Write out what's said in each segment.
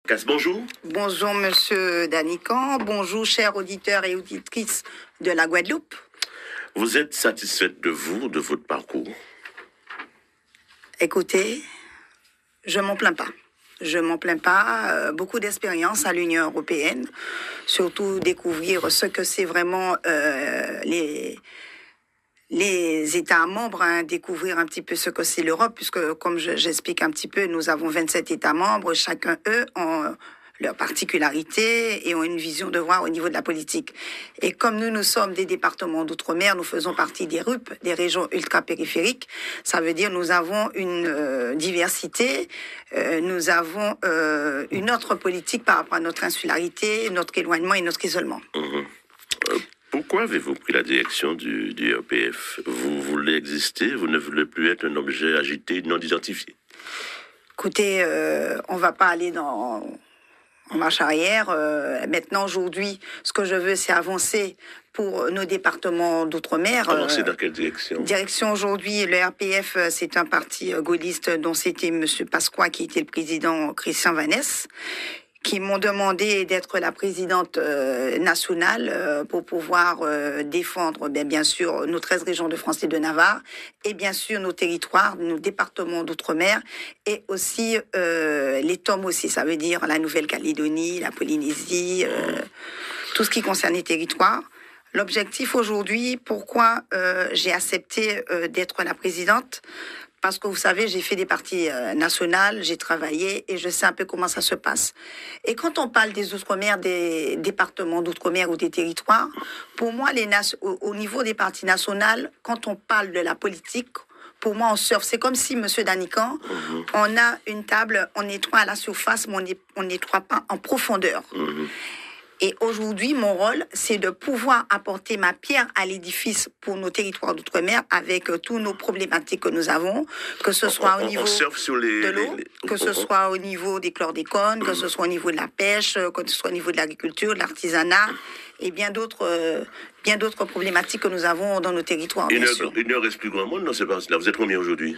Casse, bonjour. Bonjour, monsieur Danican. Bonjour, chers auditeurs et auditrices de la Guadeloupe. Vous êtes satisfaite de vous, de votre parcours? Écoutez, je m'en plains pas. Je m'en plains pas. Beaucoup d'expérience à l'Union européenne. Surtout découvrir ce que c'est vraiment les États membres, découvrir un petit peu ce que c'est l'Europe, puisque comme j'explique un petit peu, nous avons 27 États membres, chacun eux ont leurs particularités et ont une vision de voir au niveau de la politique. Et comme nous sommes des départements d'outre-mer, nous faisons partie des RUP, des régions ultra-périphériques, ça veut dire nous avons une diversité, nous avons une autre politique par rapport à notre insularité, notre éloignement et notre isolement. Pourquoi avez-vous pris la direction du RPF? Vous voulez exister, vous ne voulez plus être un objet agité, non identifié? Écoutez, on ne va pas aller en marche arrière. Maintenant, aujourd'hui, ce que je veux, c'est avancer pour nos départements d'outre-mer. Avancer dans quelle direction? Direction aujourd'hui, le RPF, c'est un parti gaulliste dont c'était M. Pasqua qui était le président, Christian Vanès, qui m'ont demandé d'être la présidente nationale pour pouvoir défendre bien sûr nos 13 régions de France et de Navarre et bien sûr nos territoires, nos départements d'outre-mer et aussi les TOM aussi, ça veut dire la Nouvelle-Calédonie, la Polynésie, tout ce qui concerne les territoires. L'objectif aujourd'hui, pourquoi j'ai accepté d'être la présidente? Parce que vous savez, j'ai fait des partis nationales, j'ai travaillé et je sais un peu comment ça se passe. Et quand on parle des outre-mer, des départements d'outre-mer ou des territoires, pour moi, au niveau des partis nationaux, quand on parle de la politique, pour moi, on surfe. C'est comme si, monsieur Danican, on a une table, on nettoie à la surface, mais on nettoie pas en profondeur. Et aujourd'hui, mon rôle, c'est de pouvoir apporter ma pierre à l'édifice pour nos territoires d'outre-mer avec tous nos problématiques que nous avons, que ce soit au niveau de l'eau, que ce soit au niveau des chlordécones, que ce soit au niveau de la pêche, que ce soit au niveau de l'agriculture, de l'artisanat et bien d'autres problématiques que nous avons dans nos territoires. Il ne reste plus grand monde dans ce parti-là. Vous êtes combien aujourd'hui?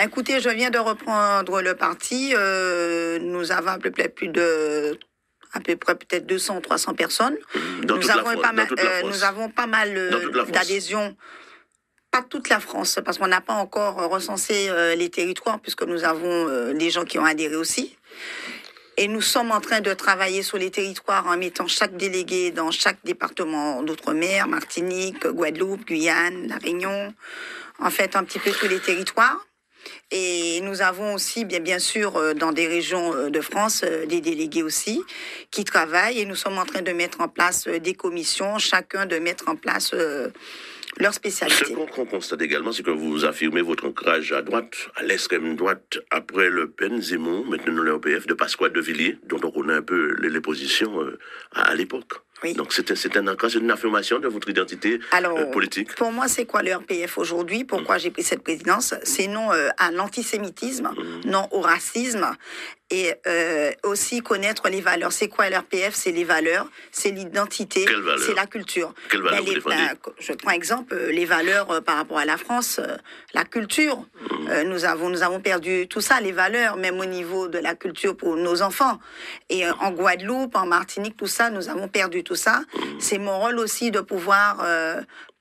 Écoutez, je viens de reprendre le parti. Nous avons à peu près peut-être 200 ou 300 personnes. Nous avons pas mal d'adhésions. Pas toute la France, parce qu'on n'a pas encore recensé les territoires, puisque nous avons des gens qui ont adhéré aussi. Et nous sommes en train de travailler sur les territoires en mettant chaque délégué dans chaque département d'outre-mer, Martinique, Guadeloupe, Guyane, La Réunion, en fait un petit peu tous les territoires. Et nous avons aussi, bien sûr, dans des régions de France, des délégués aussi qui travaillent. Et nous sommes en train de mettre en place des commissions, chacun de mettre en place leur spécialité. Ce qu'on constate également, c'est que vous affirmez votre ancrage à droite, à l'extrême droite, après Le Pen, Zemmour, maintenant le RPF, de Pasqua, de Villiers, dont on connaît un peu les positions à l'époque. Oui. Donc c'est un ancrage, c'est une affirmation de votre identité politique. Pour moi, c'est quoi le RPF aujourd'hui? Pourquoi j'ai pris cette présidence? C'est non à l'antisémitisme, non au racisme, et aussi connaître les valeurs. C'est quoi le RPF? C'est les valeurs, c'est l'identité, c'est la culture. Quelles valeurs vous défendez? Je prends exemple les valeurs par rapport à la France, la culture. Nous avons perdu tout ça, les valeurs, même au niveau de la culture pour nos enfants. Et en Guadeloupe, en Martinique, tout ça, nous avons perdu tout ça. C'est mon rôle aussi de pouvoir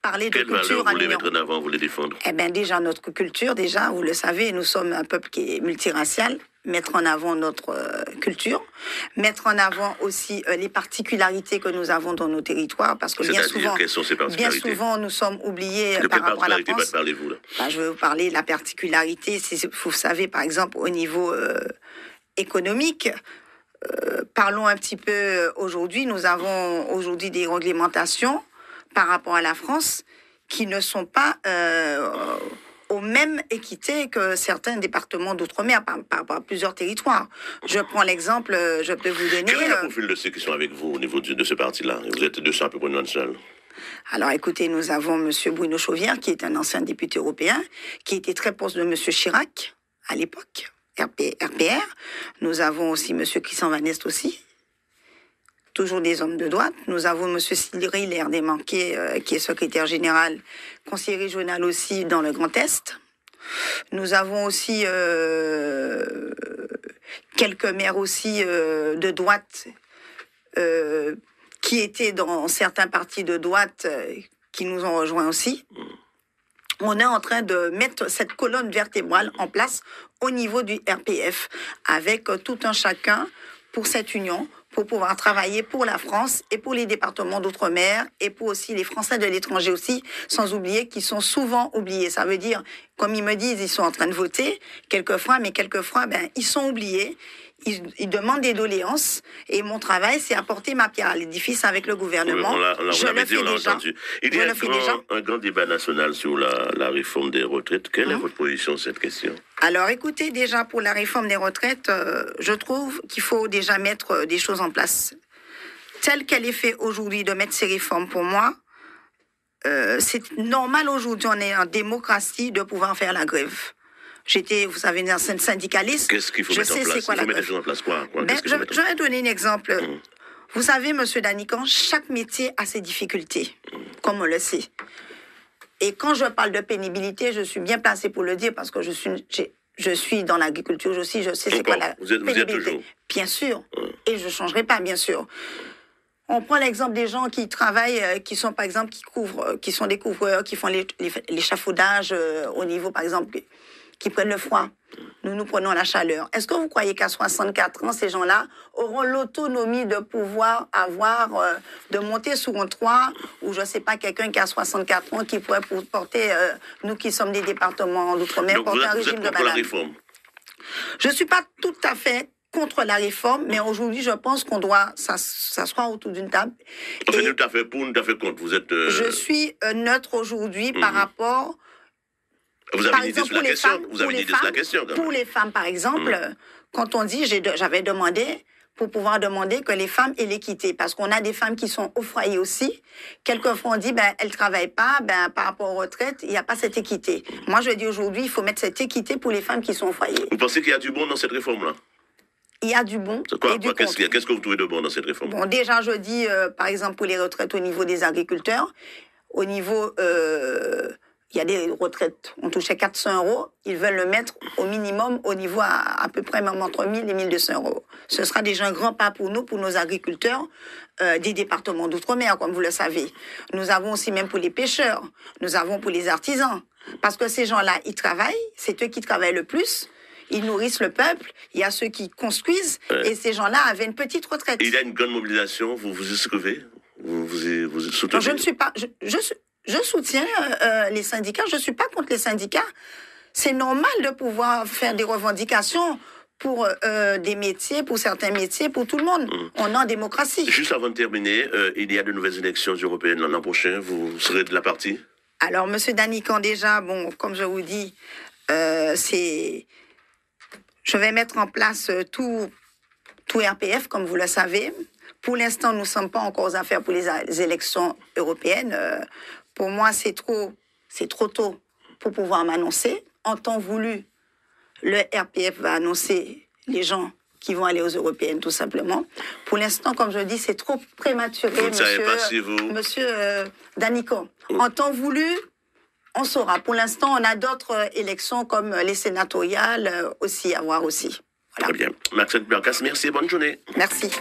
parler de culture. Quelles valeurs vous voulez mettre en avant, vous les défendre? Déjà, notre culture, vous le savez, nous sommes un peuple qui est multiracial. Mettre en avant notre culture, mettre en avant aussi les particularités que nous avons dans nos territoires, parce que bien souvent, nous sommes oubliés par rapport à la France. De quelle particularité parlez-vous là? Je vais vous parler de la particularité, vous savez, par exemple, au niveau économique. Parlons un petit peu aujourd'hui. Nous avons aujourd'hui des réglementations par rapport à la France qui ne sont pas aux mêmes équités que certains départements d'outre-mer par rapport à plusieurs territoires. Je prends l'exemple, je peux vous donner... Quel est le profil de ceux qui sont avec vous au niveau de ce parti-là? Vous êtes 200 à peu près national. Alors écoutez, nous avons M. Bruno Chauvière, qui est un ancien député européen, qui était très proche de M. Chirac, à l'époque, RPR. Nous avons aussi M. Christian Vanest aussi, toujours des hommes de droite. Nous avons M. Cyril Desmanquet, qui est secrétaire général, conseiller régional aussi dans le Grand Est. Nous avons aussi quelques maires aussi de droite qui étaient dans certains partis de droite qui nous ont rejoints aussi. On est en train de mettre cette colonne vertébrale en place au niveau du RPF, avec tout un chacun pour cette union, pour pouvoir travailler pour la France et pour les départements d'outre-mer et pour aussi les Français de l'étranger aussi, sans oublier qu'ils sont souvent oubliés. Ça veut dire, comme ils me disent, ils sont en train de voter quelquefois, mais quelquefois, ils sont oubliés. Ils demandent des doléances et mon travail, c'est apporter ma pierre à l'édifice avec le gouvernement. Je le fais déjà. Il y a un grand débat national sur la réforme des retraites. Quelle est votre position sur cette question? Alors, écoutez, déjà, pour la réforme des retraites, je trouve qu'il faut déjà mettre des choses en place. Telle qu'elle est faite aujourd'hui, de mettre ces réformes, pour moi, c'est normal aujourd'hui, on est en démocratie, de pouvoir faire la grève. J'étais, vous savez, une ancienne syndicaliste. Qu'est-ce qu'il faut mettre en place? Il faut mettre en place quoi? Je vais donner un exemple. Vous savez, Monsieur Danican, chaque métier a ses difficultés, comme on le sait. Et quand je parle de pénibilité, je suis bien placée pour le dire parce que je suis dans l'agriculture aussi, je sais c'est quoi la pénibilité. Vous êtes toujours. Bien sûr, et je ne changerai pas, bien sûr. On prend l'exemple des gens qui travaillent, qui sont par exemple, qui sont des couvreurs, qui font l'échafaudage au niveau, par exemple, qui prennent le froid. Nous prenons la chaleur. Est-ce que vous croyez qu'à 64 ans, ces gens-là auront l'autonomie de pouvoir de monter sur un toit ou je ne sais pas, quelqu'un qui a 64 ans qui pourrait porter, nous qui sommes des départements d'outre-mer, porter un régime de maladie. Je ne suis pas tout à fait contre la réforme, mais aujourd'hui, je pense qu'on doit s'asseoir autour d'une table. Enfin, tout à fait pour, tout à fait contre. Vous êtes... Je suis neutre aujourd'hui par rapport... Vous avez une idée sur la question? Vous avez une idée sur la question? Pour les femmes, par exemple, quand on dit, j'avais demandé, pour pouvoir demander que les femmes aient l'équité, parce qu'on a des femmes qui sont au foyer aussi. Quelquefois, on dit, elles ne travaillent pas, par rapport aux retraites, il n'y a pas cette équité. Moi, je dis aujourd'hui, il faut mettre cette équité pour les femmes qui sont au foyer. Vous pensez qu'il y a du bon dans cette réforme-là? Il y a du bon et du contre. Qu'est-ce que vous trouvez de bon dans cette réforme? Bon, déjà, je dis, par exemple, pour les retraites au niveau des agriculteurs, au niveau... il y a des retraites, on touchait 400 €, ils veulent le mettre au minimum, au niveau à peu près même entre 1000 et 1200 €. Ce sera déjà un grand pas pour nous, pour nos agriculteurs des départements d'outre-mer, comme vous le savez. Nous avons aussi même pour les pêcheurs, nous avons pour les artisans. Parce que ces gens-là, ils travaillent, c'est eux qui travaillent le plus, ils nourrissent le peuple, il y a ceux qui construisent, et ces gens-là avaient une petite retraite. Il y a une grande mobilisation, vous y souscrivez? Vous soutenez? Non, je ne suis pas... Je soutiens les syndicats, je ne suis pas contre les syndicats. C'est normal de pouvoir faire des revendications pour des métiers, pour certains métiers, pour tout le monde. On est en démocratie. Juste avant de terminer, il y a de nouvelles élections européennes l'an prochain. Vous serez de la partie? Alors, M. Danican, déjà, bon, comme je vous dis, je vais mettre en place tout RPF, comme vous le savez. Pour l'instant, nous ne sommes pas encore aux affaires pour les élections européennes. Pour moi, c'est trop tôt pour pouvoir m'annoncer. En temps voulu, le RPF va annoncer les gens qui vont aller aux européennes, tout simplement. Pour l'instant, comme je dis, c'est trop prématuré, monsieur Danican. En temps voulu, on saura. Pour l'instant, on a d'autres élections comme les sénatoriales aussi à voir aussi. Voilà. Très bien. Maxence Blancasse, merci et bonne journée. Merci.